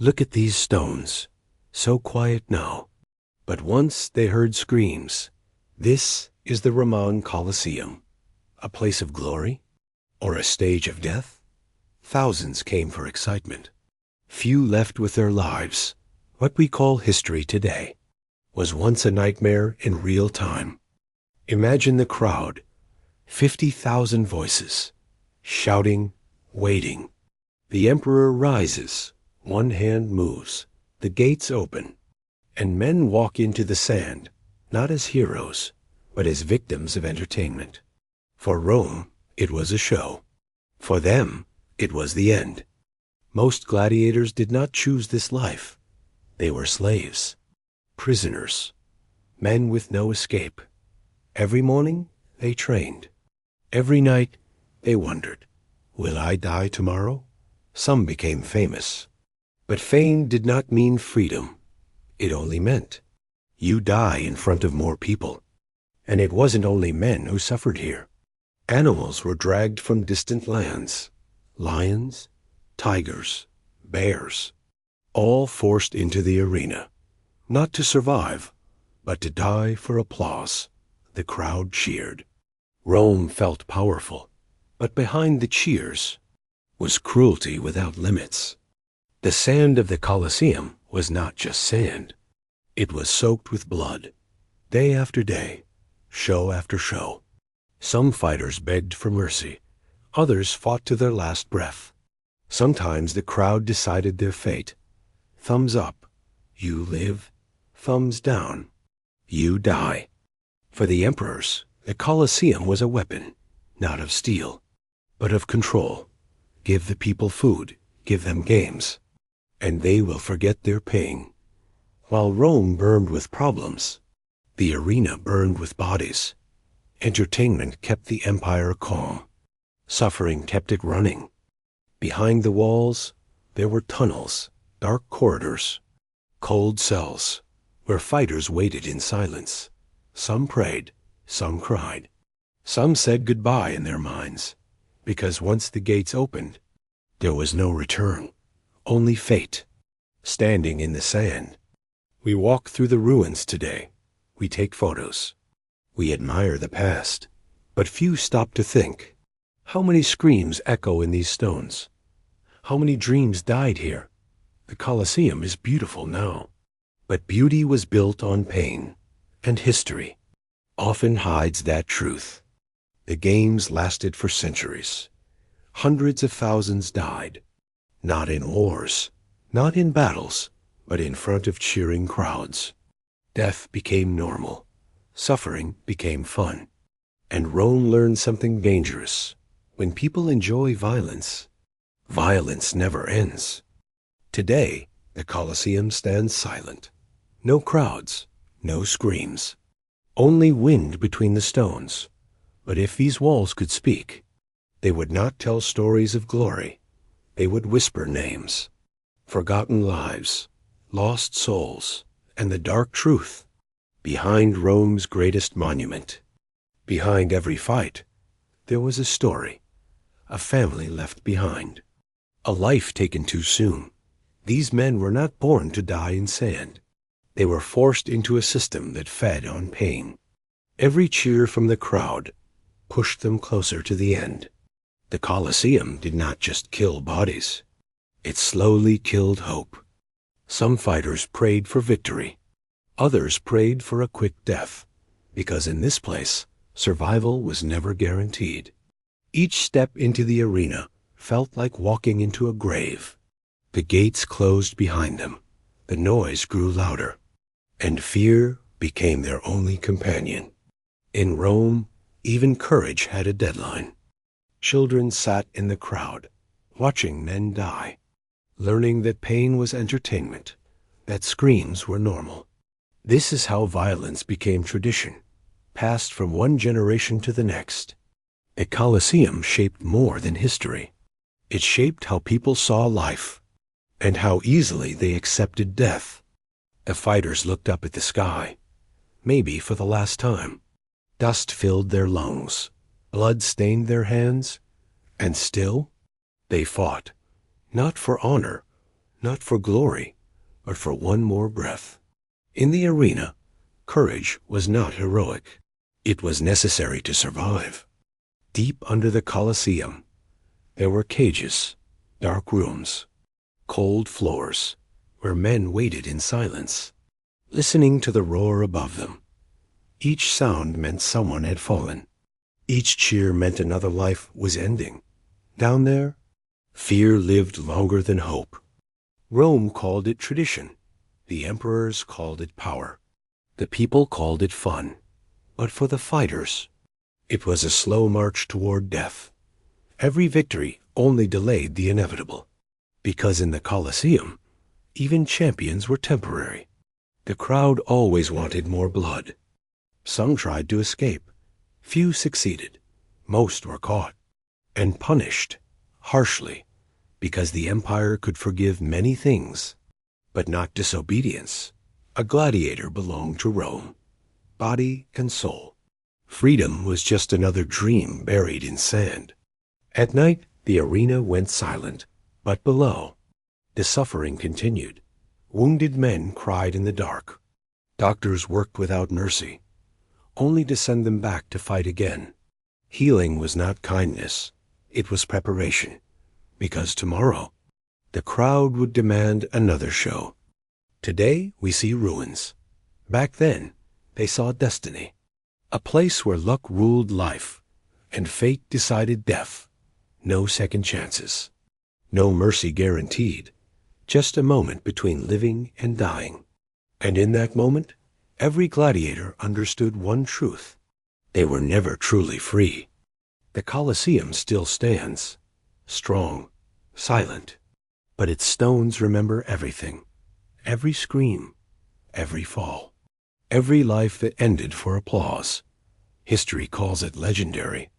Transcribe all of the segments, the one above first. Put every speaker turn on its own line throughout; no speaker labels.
Look at these stones, so quiet now. But once they heard screams. This is the Roman Colosseum, a place of glory or a stage of death. Thousands came for excitement. Few left with their lives. What we call history today was once a nightmare in real time. Imagine the crowd, 50,000 voices, shouting, waiting. The emperor rises, one hand moves, the gates open, and men walk into the sand, not as heroes, but as victims of entertainment. For Rome, it was a show. For them, it was the end. Most gladiators did not choose this life. They were slaves, prisoners, men with no escape. Every morning, they trained. Every night, they wondered, will I die tomorrow? Some became famous. But fame did not mean freedom. It only meant you die in front of more people. And it wasn't only men who suffered here. Animals were dragged from distant lands. Lions, tigers, bears, all forced into the arena, not to survive, but to die for applause. The crowd cheered. Rome felt powerful, but behind the cheers was cruelty without limits. The sand of the Colosseum was not just sand. It was soaked with blood, day after day, show after show. Some fighters begged for mercy. Others fought to their last breath. Sometimes the crowd decided their fate. Thumbs up, you live. Thumbs down, you die. For the emperors, the Colosseum was a weapon, not of steel, but of control. Give the people food, give them games, and they will forget their pain. While Rome burned with problems, the arena burned with bodies. Entertainment kept the empire calm. Suffering kept it running. Behind the walls, there were tunnels, dark corridors, cold cells, where fighters waited in silence. Some prayed, some cried. Some said goodbye in their minds, because once the gates opened, there was no return, only fate. Standing in the sand, we walk through the ruins today. We take photos. We admire the past, but few stop to think. How many screams echo in these stones? How many dreams died here? The Colosseum is beautiful now, but beauty was built on pain, and history often hides that truth. The games lasted for centuries. Hundreds of thousands died, not in wars, not in battles, but in front of cheering crowds. Death became normal. Suffering became fun. And Rome learned something dangerous. When people enjoy violence, violence never ends. Today, the Colosseum stands silent. No crowds, no screams. Only wind between the stones. But if these walls could speak, they would not tell stories of glory. They would whisper names, forgotten lives, lost souls, and the dark truth behind Rome's greatest monument. Behind every fight, there was a story, a family left behind, a life taken too soon. These men were not born to die in sand. They were forced into a system that fed on pain. Every cheer from the crowd pushed them closer to the end. The Colosseum did not just kill bodies. It slowly killed hope. Some fighters prayed for victory. Others prayed for a quick death, because in this place, survival was never guaranteed. Each step into the arena felt like walking into a grave. The gates closed behind them. The noise grew louder, and fear became their only companion. In Rome, even courage had a deadline. Children sat in the crowd, watching men die, learning that pain was entertainment, that screams were normal. This is how violence became tradition, passed from one generation to the next. The Colosseum shaped more than history. It shaped how people saw life, and how easily they accepted death. The fighters looked up at the sky, maybe for the last time. Dust filled their lungs, blood stained their hands, and still they fought, not for honor, not for glory, but for one more breath. In the arena, courage was not heroic. It was necessary to survive. Deep under the Colosseum, there were cages, dark rooms, cold floors, where men waited in silence, listening to the roar above them. Each sound meant someone had fallen. Each cheer meant another life was ending. Down there, fear lived longer than hope. Rome called it tradition. The emperors called it power. The people called it fun. But for the fighters, it was a slow march toward death. Every victory only delayed the inevitable. Because in the Colosseum, even champions were temporary. The crowd always wanted more blood. Some tried to escape. Few succeeded. Most were caught and punished harshly, because the empire could forgive many things, but not disobedience. A gladiator belonged to Rome, body and soul. Freedom was just another dream buried in sand. At night, the arena went silent, but below, the suffering continued. Wounded men cried in the dark. Doctors worked without mercy, only to send them back to fight again. Healing was not kindness, it was preparation, because tomorrow, the crowd would demand another show. Today, we see ruins. Back then, they saw destiny, a place where luck ruled life, and fate decided death. No second chances, no mercy guaranteed, just a moment between living and dying. And in that moment, every gladiator understood one truth: they were never truly free. The Colosseum still stands, strong, silent, but its stones remember everything, every scream, every fall, every life that ended for applause. History calls it legendary,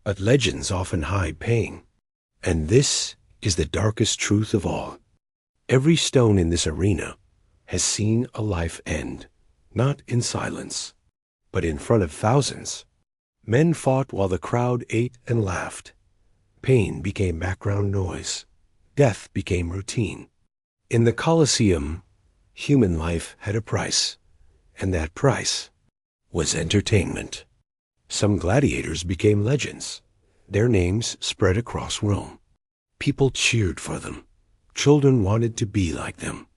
but legends often hide pain. And this is the darkest truth of all. Every stone in this arena has seen a life end, not in silence, but in front of thousands. Men fought while the crowd ate and laughed. Pain became background noise. Death became routine. In the Colosseum, human life had a price, and that price was entertainment. Some gladiators became legends. Their names spread across Rome. People cheered for them. Children wanted to be like them.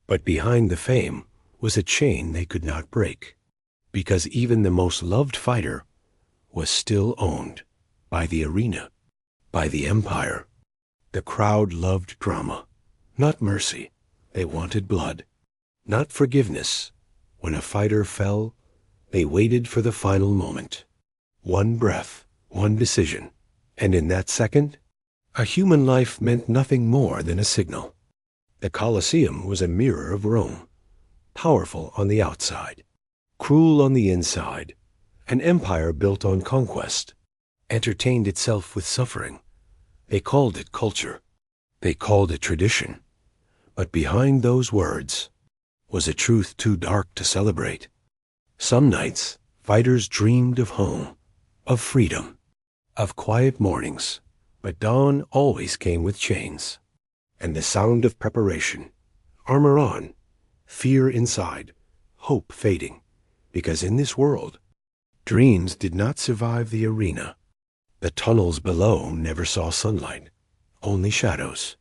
But behind the fame was a chain they could not break, because even the most loved fighter was still owned by the arena, by the empire. The crowd loved drama, not mercy. They wanted blood, not forgiveness. When a fighter fell, they waited for the final moment. One breath, one decision, and in that second, a human life meant nothing more than a signal. The Colosseum was a mirror of Rome, powerful on the outside, cruel on the inside, an empire built on conquest, entertained itself with suffering. They called it culture. They called it tradition. But behind those words was a truth too dark to celebrate. Some nights, fighters dreamed of home, of freedom, of quiet mornings, but dawn always came with chains, and the sound of preparation, armor on, fear inside, hope fading, because in this world, dreams did not survive the arena. The tunnels below never saw sunlight, only shadows,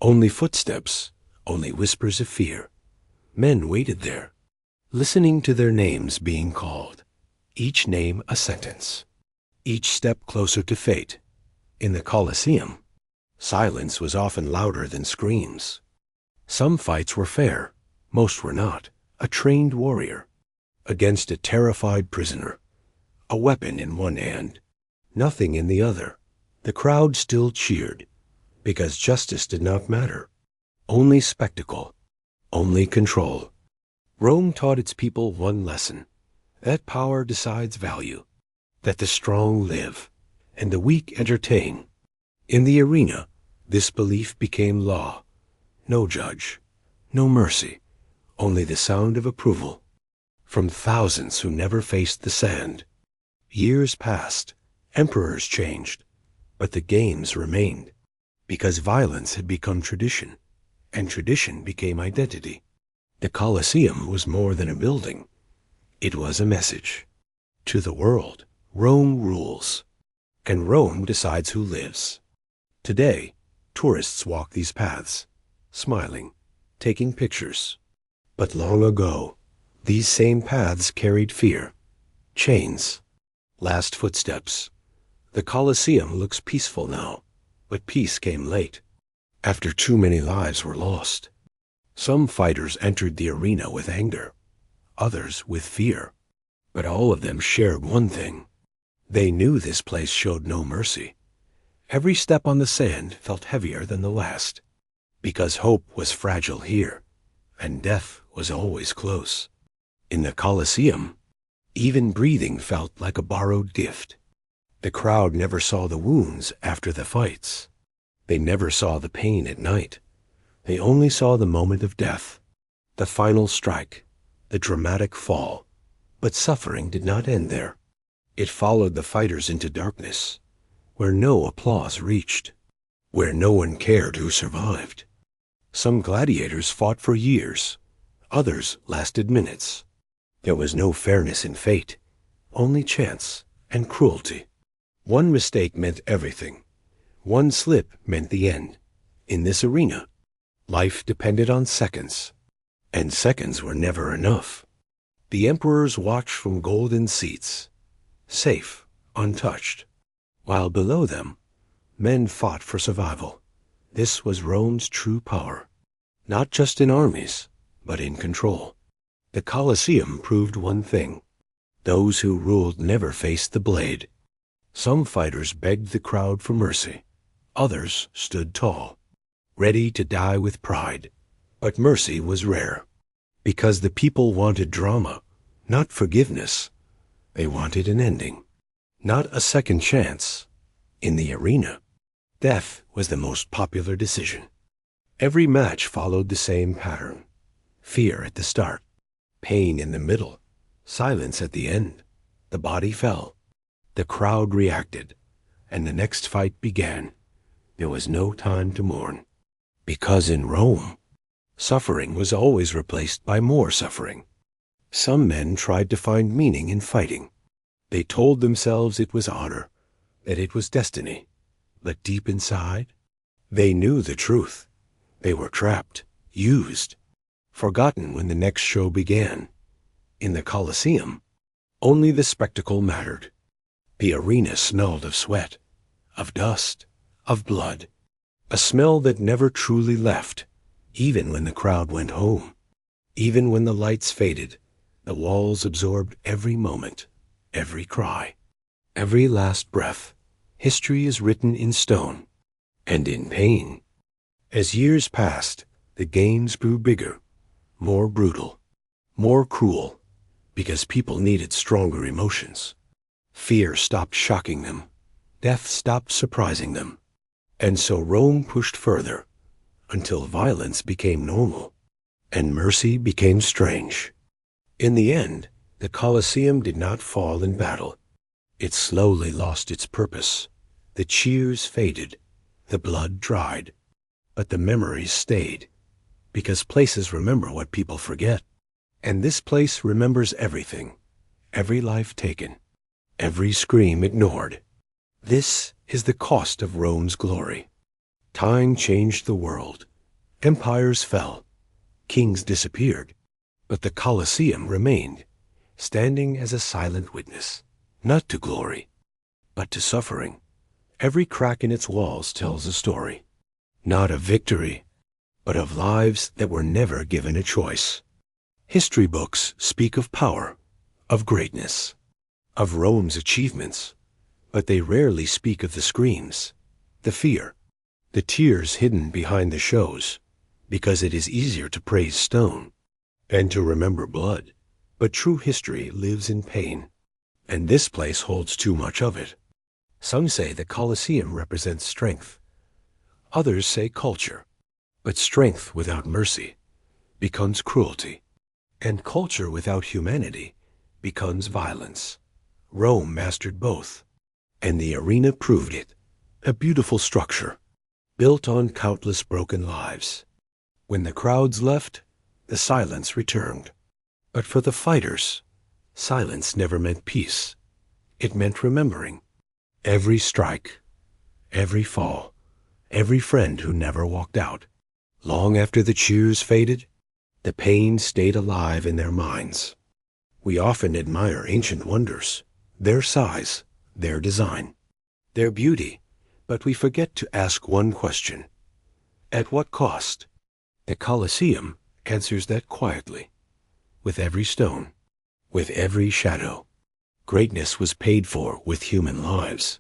only footsteps, only whispers of fear. Men waited there, listening to their names being called, each name a sentence, each step closer to fate. In the Colosseum, silence was often louder than screams. Some fights were fair, most were not. A trained warrior against a terrified prisoner, a weapon in one hand, nothing in the other. The crowd still cheered, because justice did not matter. Only spectacle, only control. Rome taught its people one lesson: that power decides value, that the strong live, and the weak entertain. In the arena, this belief became law. No judge, no mercy, only the sound of approval from thousands who never faced the sand. Years passed, emperors changed, but the games remained, because violence had become tradition, and tradition became identity. The Colosseum was more than a building. It was a message. To the world, Rome rules, and Rome decides who lives. Today, tourists walk these paths, smiling, taking pictures. But long ago, these same paths carried fear, chains, last footsteps. The Colosseum looks peaceful now, but peace came late, after too many lives were lost. Some fighters entered the arena with anger, others with fear, but all of them shared one thing. They knew this place showed no mercy. Every step on the sand felt heavier than the last, because hope was fragile here, and death was always close. In the Colosseum, even breathing felt like a borrowed gift. The crowd never saw the wounds after the fights. They never saw the pain at night. They only saw the moment of death, the final strike, the dramatic fall. But suffering did not end there. It followed the fighters into darkness, where no applause reached, where no one cared who survived. Some gladiators fought for years, others lasted minutes. There was no fairness in fate, only chance and cruelty. One mistake meant everything. One slip meant the end. In this arena, life depended on seconds, and seconds were never enough. The emperors watched from golden seats, safe, untouched, while below them, men fought for survival. This was Rome's true power, not just in armies, but in control. The Colosseum proved one thing. Those who ruled never faced the blade. Some fighters begged the crowd for mercy. Others stood tall, ready to die with pride. But mercy was rare, because the people wanted drama, not forgiveness. They wanted an ending, not a second chance. In the arena, death was the most popular decision. Every match followed the same pattern. Fear at the start, pain in the middle, silence at the end. The body fell. The crowd reacted, and the next fight began. There was no time to mourn, because in Rome, suffering was always replaced by more suffering. Some men tried to find meaning in fighting. They told themselves it was honor, that it was destiny. But deep inside, they knew the truth. They were trapped, used, forgotten when the next show began. In the Colosseum, only the spectacle mattered. The arena smelled of sweat, of dust, of blood, a smell that never truly left, even when the crowd went home. Even when the lights faded, the walls absorbed every moment, every cry, every last breath. History is written in stone and in pain. As years passed, the games grew bigger, more brutal, more cruel, because people needed stronger emotions. Fear stopped shocking them. Death stopped surprising them. And so Rome pushed further, until violence became normal, and mercy became strange. In the end, the Colosseum did not fall in battle. It slowly lost its purpose. The cheers faded, the blood dried, but the memories stayed, because places remember what people forget. And this place remembers everything, every life taken, every scream ignored. This is the cost of Rome's glory. Time changed the world. Empires fell. Kings disappeared. But the Colosseum remained, standing as a silent witness, not to glory, but to suffering. Every crack in its walls tells a story, not of victory, but of lives that were never given a choice. History books speak of power, of greatness, of Rome's achievements, but they rarely speak of the screams, the fear, the tears hidden behind the shows, because it is easier to praise stone and to remember blood. But true history lives in pain, and this place holds too much of it. Some say the Colosseum represents strength. Others say culture. But strength without mercy becomes cruelty, and culture without humanity becomes violence. Rome mastered both, and the arena proved it. A beautiful structure, built on countless broken lives. When the crowds left, the silence returned. But for the fighters, silence never meant peace. It meant remembering. Every strike, every fall, every friend who never walked out. Long after the cheers faded, the pain stayed alive in their minds. We often admire ancient wonders, their size, their design, their beauty, but we forget to ask one question. At what cost? The Colosseum answers that quietly. With every stone, with every shadow. Greatness was paid for with human lives.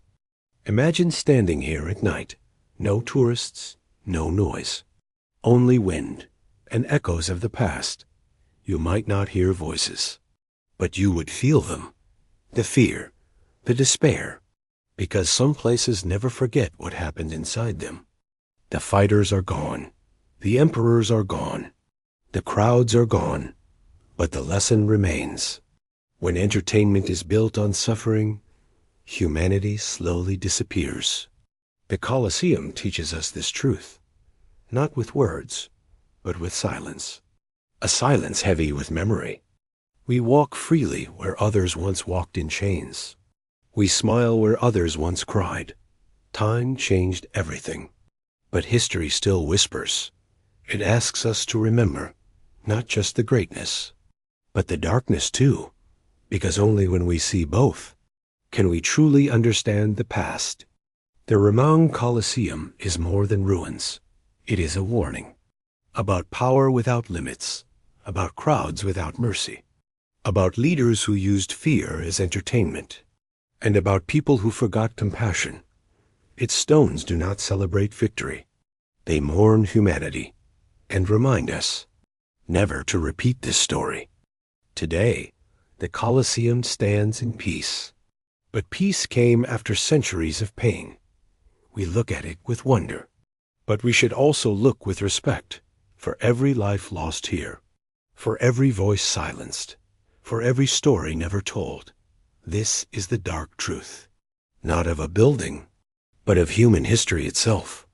Imagine standing here at night. No tourists, no noise. Only wind and echoes of the past. You might not hear voices, but you would feel them. The fear, the despair, because some places never forget what happened inside them. The fighters are gone. The emperors are gone. The crowds are gone. But the lesson remains. When entertainment is built on suffering, humanity slowly disappears. The Colosseum teaches us this truth, not with words, but with silence. A silence heavy with memory. We walk freely where others once walked in chains. We smile where others once cried. Time changed everything. But history still whispers. It asks us to remember, not just the greatness, but the darkness too, because only when we see both can we truly understand the past. The Roman Colosseum is more than ruins. It is a warning about power without limits, about crowds without mercy, about leaders who used fear as entertainment, and about people who forgot compassion. Its stones do not celebrate victory. They mourn humanity and remind us never to repeat this story. Today, the Colosseum stands in peace. But peace came after centuries of pain. We look at it with wonder. But we should also look with respect for every life lost here, for every voice silenced, for every story never told. This is the dark truth, not of a building, but of human history itself.